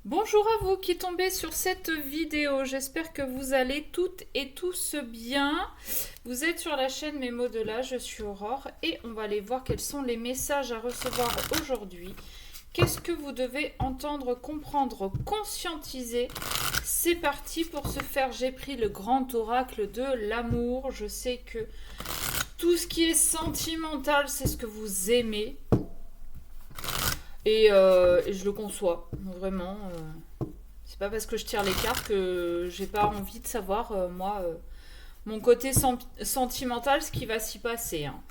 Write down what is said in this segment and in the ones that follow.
Bonjour à vous qui tombez sur cette vidéo, j'espère que vous allez toutes et tous bien. Vous êtes sur la chaîne Mes mots de là, je suis Aurore et on va aller voir quels sont les messages à recevoir aujourd'hui. Qu'est-ce que vous devez entendre, comprendre, conscientiser? C'est parti pour ce faire, j'ai pris le grand oracle de l'amour. Je sais que tout ce qui est sentimental, c'est ce que vous aimez. Et je le conçois, vraiment. C'est pas parce que je tire les cartes que j'ai pas envie de savoir, mon côté sentimental, ce qui va s'y passer. Hein.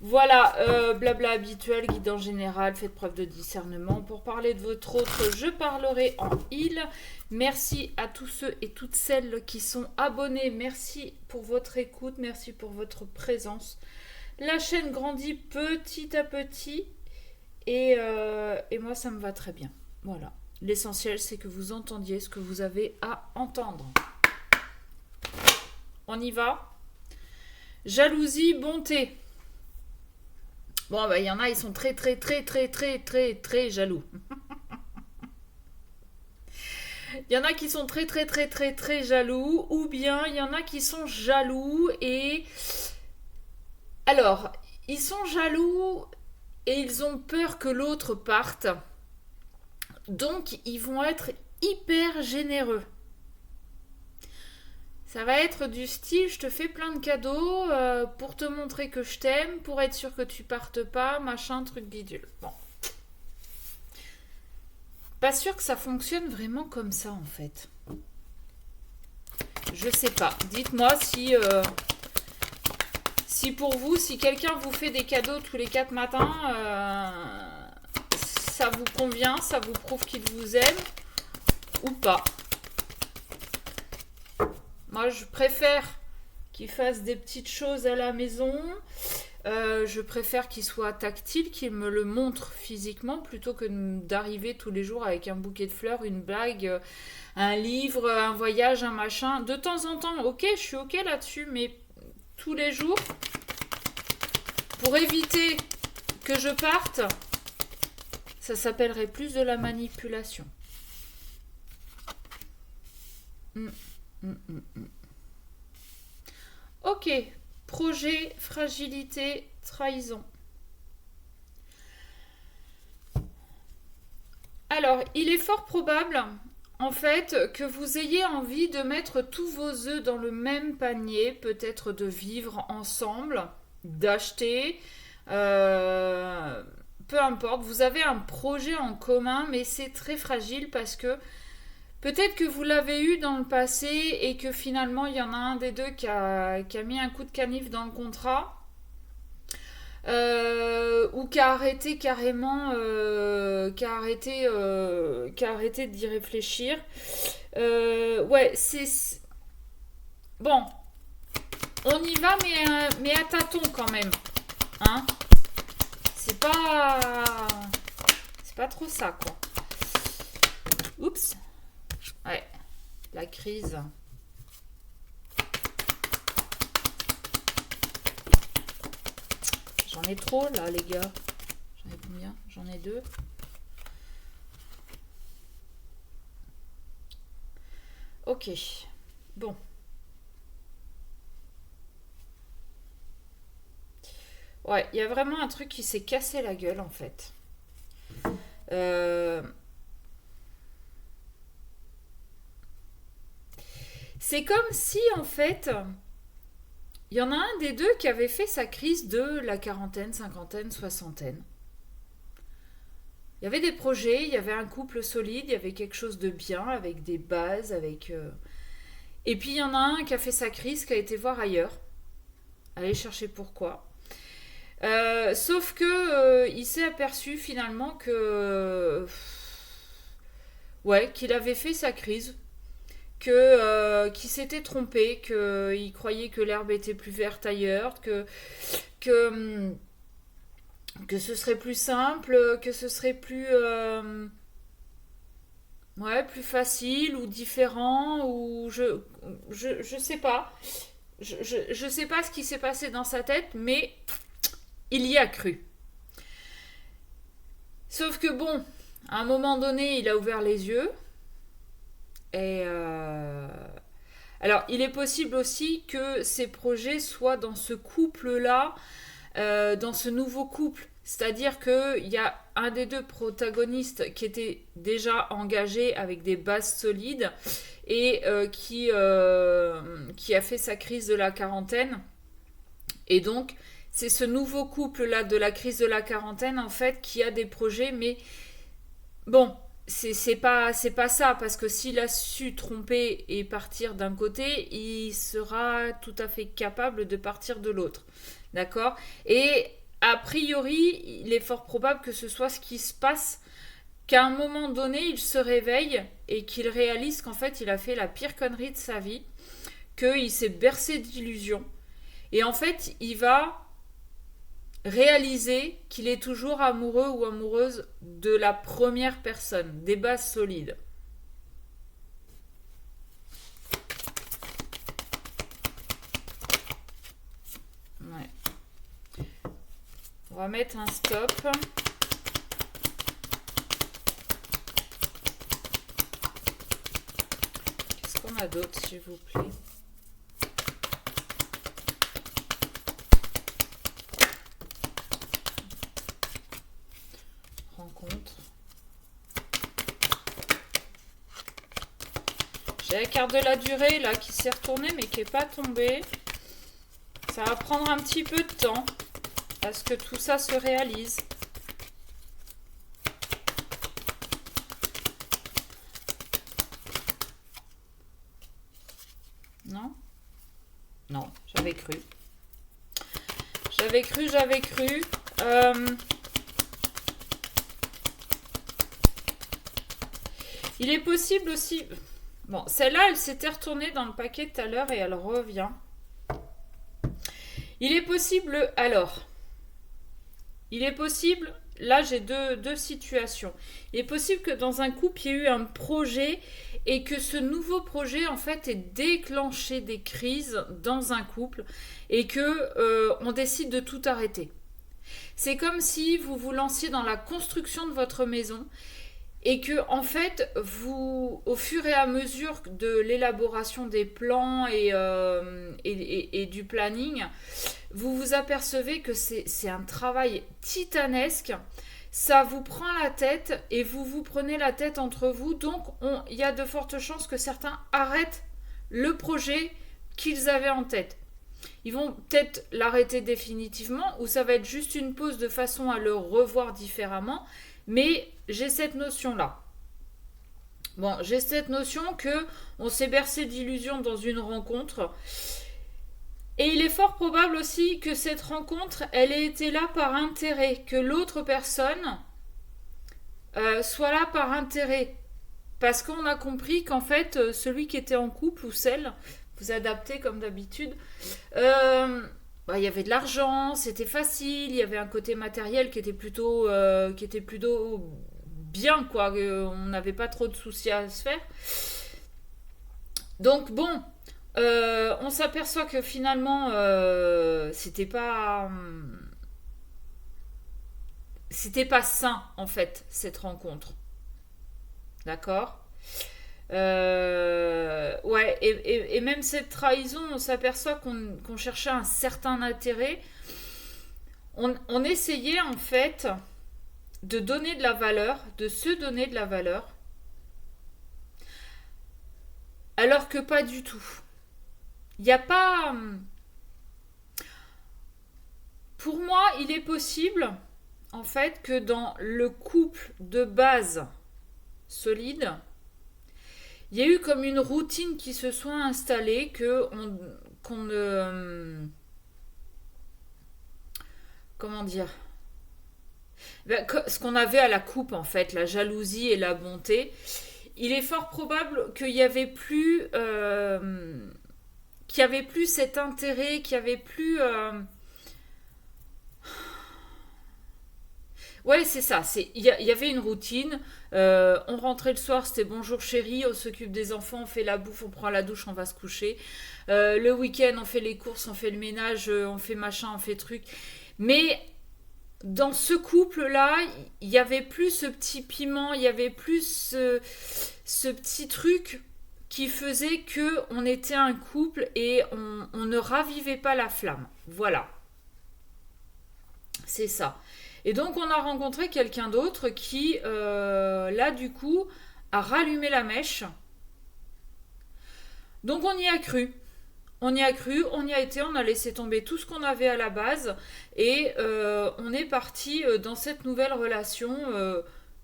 Voilà, blabla habituel, guidance générale, faites preuve de discernement. Pour parler de votre autre, je parlerai en il. Merci à tous ceux et toutes celles qui sont abonnés. Merci pour votre écoute, merci pour votre présence. La chaîne grandit petit à petit. Et moi, ça me va très bien. Voilà. L'essentiel, c'est que vous entendiez ce que vous avez à entendre. On y va. Jalousie, bonté. Bon, bah, il y en a, ils sont très jaloux. Il y en a qui sont très jaloux. Ou bien, il y en a qui sont jaloux et... Alors, ils sont jaloux et ils ont peur que l'autre parte. Donc, ils vont être hyper généreux. Ça va être du style, je te fais plein de cadeaux pour te montrer que je t'aime, pour être sûr que tu partes pas, machin, truc bidule. Bon. Pas sûr que ça fonctionne vraiment comme ça, en fait. Je sais pas. Dites-moi si pour vous, si quelqu'un vous fait des cadeaux tous les 4 matins, ça vous convient, ça vous prouve qu'il vous aime ou pas. Moi, je préfère qu'il fasse des petites choses à la maison. Je préfère qu'il soit tactile, qu'il me le montre physiquement, plutôt que d'arriver tous les jours avec un bouquet de fleurs, une blague, un livre, un voyage, un machin. De temps en temps, ok, je suis ok là-dessus, mais tous les jours, pour éviter que je parte, ça s'appellerait plus de la manipulation. Ok, projet, fragilité, trahison. Alors, il est fort probable, en fait, que vous ayez envie de mettre tous vos œufs dans le même panier, peut-être de vivre ensemble, d'acheter, peu importe, vous avez un projet en commun, mais c'est très fragile parce que peut-être que vous l'avez eu dans le passé et que finalement il y en a un des deux qui a mis un coup de canif dans le contrat. Ou qui a arrêté carrément, qui a arrêté d'y réfléchir. Ouais, c'est bon. On y va, mais à tâtons quand même, hein. C'est pas trop ça, quoi. Oups. Ouais, la crise. J'en ai trop là, les gars. J'en ai combien? J'en ai 2. Ok. Bon. Ouais, il y a vraiment un truc qui s'est cassé la gueule en fait. Euh, C'est comme si en fait, il y en a un des deux qui avait fait sa crise de la quarantaine, cinquantaine, soixantaine. Il y avait des projets, il y avait un couple solide, il y avait quelque chose de bien, avec des bases, avec... Et puis il y en a un qui a fait sa crise, qui a été voir ailleurs, aller chercher pourquoi. Sauf que il s'est aperçu finalement que... Ouais, qu'il avait fait sa crise, qu'il s'était trompé, qu'il croyait que l'herbe était plus verte ailleurs, que, que ce serait plus simple, que ce serait plus... ouais, plus facile ou différent, ou je sais pas. Je sais pas ce qui s'est passé dans sa tête, mais il y a cru. Sauf que bon, À un moment donné, il a ouvert les yeux. Et alors, il est possible aussi que ces projets soient dans ce couple-là, dans ce nouveau couple. C'est-à-dire qu'il y a un des deux protagonistes qui était déjà engagé avec des bases solides et qui a fait sa crise de la quarantaine. Et donc, c'est ce nouveau couple-là de la crise de la quarantaine, en fait, qui a des projets, mais bon, c'est pas ça, parce que s'il a su tromper et partir d'un côté, il sera tout à fait capable de partir de l'autre. D'accord? Et a priori, il est fort probable que ce soit ce qui se passe, qu'à un moment donné, il se réveille et qu'il réalise qu'en fait, il a fait la pire connerie de sa vie, qu'il s'est bercé d'illusions. Et en fait, il va réaliser qu'il est toujours amoureux ou amoureuse de la première personne, des bases solides. Ouais. On va mettre un stop. Qu'est-ce qu'on a d'autre, s'il vous plaît? Rencontre. J'ai la carte de la durée là qui s'est retournée mais qui n'est pas tombée. Ça va prendre un petit peu de temps à ce que tout ça se réalise. Non? Non, j'avais cru. J'avais cru. Il est possible aussi... Bon, celle-là, elle s'était retournée dans le paquet tout à l'heure et elle revient. Il est possible... Alors, il est possible... Là, j'ai deux situations. Il est possible que dans un couple, il y ait eu un projet et que ce nouveau projet, en fait, ait déclenché des crises dans un couple et que on décide de tout arrêter. C'est comme si vous vous lanciez dans la construction de votre maison et que, en fait, vous, au fur et à mesure de l'élaboration des plans et du planning, vous vous apercevez que c'est un travail titanesque. Ça vous prend la tête et vous vous prenez la tête entre vous. Donc, il y a de fortes chances que certains arrêtent le projet qu'ils avaient en tête. Ils vont peut-être l'arrêter définitivement ou ça va être juste une pause de façon à le revoir différemment. Mais j'ai cette notion-là. Bon, j'ai cette notion que on s'est bercé d'illusions dans une rencontre. Et il est fort probable aussi que cette rencontre, elle ait été là par intérêt, que l'autre personne soit là par intérêt. Parce qu'on a compris qu'en fait, celui qui était en couple ou celle, vous adaptez comme d'habitude, il y avait de l'argent, c'était facile, il y avait un côté matériel qui était plutôt bien, quoi. On n'avait pas trop de soucis à se faire. Donc bon, on s'aperçoit que finalement, c'était pas sain en fait cette rencontre. D'accord? Ouais, et même cette trahison, on s'aperçoit qu'on cherchait un certain intérêt. On essayait en fait de donner de la valeur, de se donner de la valeur, alors que pas du tout. Il n'y a pas... Pour moi, il est possible, en fait, que dans le couple de base solide, il y a eu comme une routine qui se soit installée qu'on ne... Comment dire? Ce qu'on avait à la coupe, en fait, la jalousie et la bonté, il est fort probable qu'il y avait plus... qu'il y avait plus cet intérêt, qu'il y avait plus... Ouais, c'est ça. Il y avait une routine. On rentrait le soir, c'était bonjour chérie, on s'occupe des enfants, on fait la bouffe, on prend la douche, on va se coucher. Le week-end, on fait les courses, on fait le ménage, on fait machin, on fait truc. Mais dans ce couple-là, il y avait plus ce petit piment, il y avait plus ce petit truc qui faisait que on était un couple et on ne ravivait pas la flamme. Voilà. C'est ça. Et donc on a rencontré quelqu'un d'autre qui, là du coup, a rallumé la mèche. Donc on y a cru. On y a cru, on y a été, on a laissé tomber tout ce qu'on avait à la base et on est parti dans cette nouvelle relation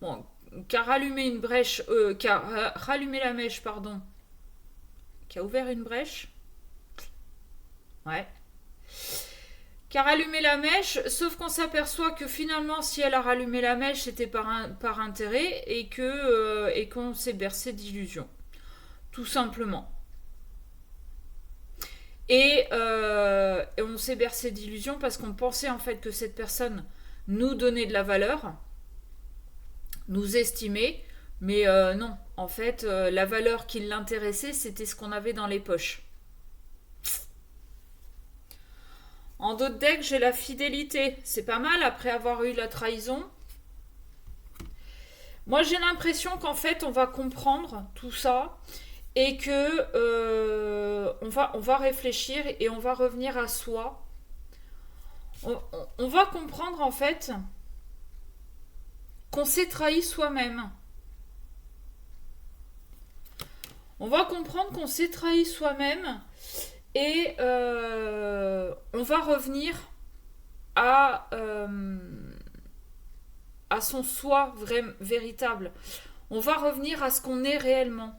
bon, qui a rallumé une brèche, qui a rallumé la mèche, pardon, qui a ouvert une brèche. Ouais. Qui a rallumé la mèche, sauf qu'on s'aperçoit que finalement, si elle a rallumé la mèche, c'était par intérêt et qu'on s'est bercé d'illusions. Tout simplement. Et on s'est bercé d'illusions parce qu'on pensait en fait que cette personne nous donnait de la valeur, nous estimait, mais non. En fait, la valeur qui l'intéressait, c'était ce qu'on avait dans les poches. En d'autres decks, j'ai la fidélité. C'est pas mal après avoir eu la trahison. Moi, j'ai l'impression qu'en fait, on va comprendre tout ça et que on va réfléchir et on va revenir à soi. On va comprendre en fait qu'on s'est trahi soi-même. On va comprendre qu'on s'est trahi soi-même et on va revenir à son soi véritable. On va revenir à ce qu'on est réellement.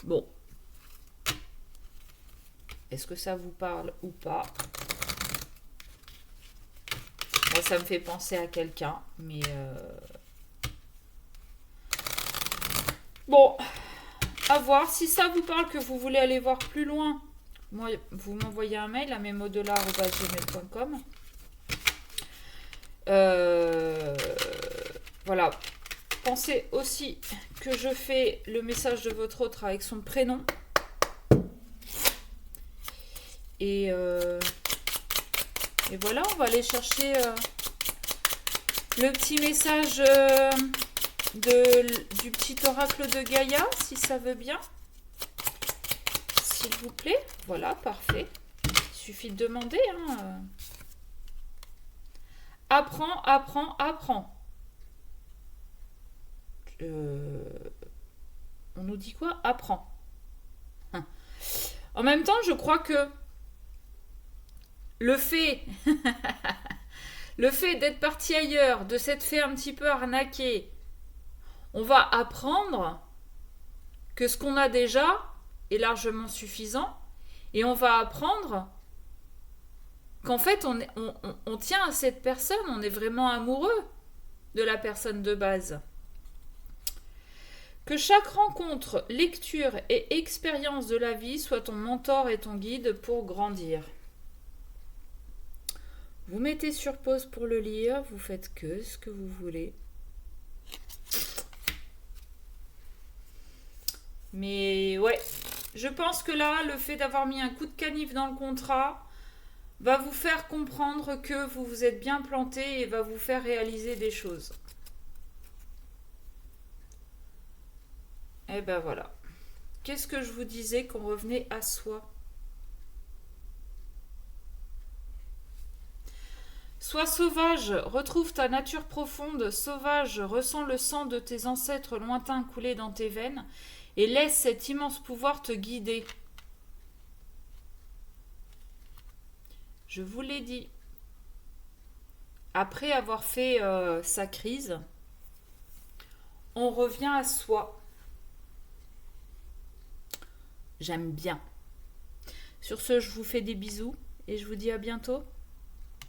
Bon. Est-ce que ça vous parle ou pas? Moi, ça me fait penser à quelqu'un, mais... Bon, à voir. Si ça vous parle, que vous voulez aller voir plus loin, moi, vous m'envoyez un mail à memodelà@gmail.com. Voilà. Pensez aussi que je fais le message de votre autre avec son prénom. Et voilà, on va aller chercher le petit message du petit oracle de Gaïa, si ça veut bien. S'il vous plaît. Voilà, parfait. Il suffit de demander. Hein. Apprends, apprends, apprends. On nous dit quoi? Apprends. Hein. En même temps, je crois que le fait d'être parti ailleurs, de s'être fait un petit peu arnaquer, on va apprendre que ce qu'on a déjà est largement suffisant et on va apprendre qu'en fait on tient à cette personne, on est vraiment amoureux de la personne de base. Que chaque rencontre, lecture et expérience de la vie soit ton mentor et ton guide pour grandir. Vous mettez sur pause pour le lire, vous faites que ce que vous voulez. Mais ouais, je pense que là, le fait d'avoir mis un coup de canif dans le contrat va vous faire comprendre que vous vous êtes bien planté et va vous faire réaliser des choses. Et ben voilà. Qu'est-ce que je vous disais, qu'on revenait à soi? Sois sauvage, retrouve ta nature profonde, sauvage, ressens le sang de tes ancêtres lointains couler dans tes veines et laisse cet immense pouvoir te guider. Je vous l'ai dit. Après avoir fait sa crise, on revient à soi. J'aime bien. Sur ce, je vous fais des bisous et je vous dis à bientôt.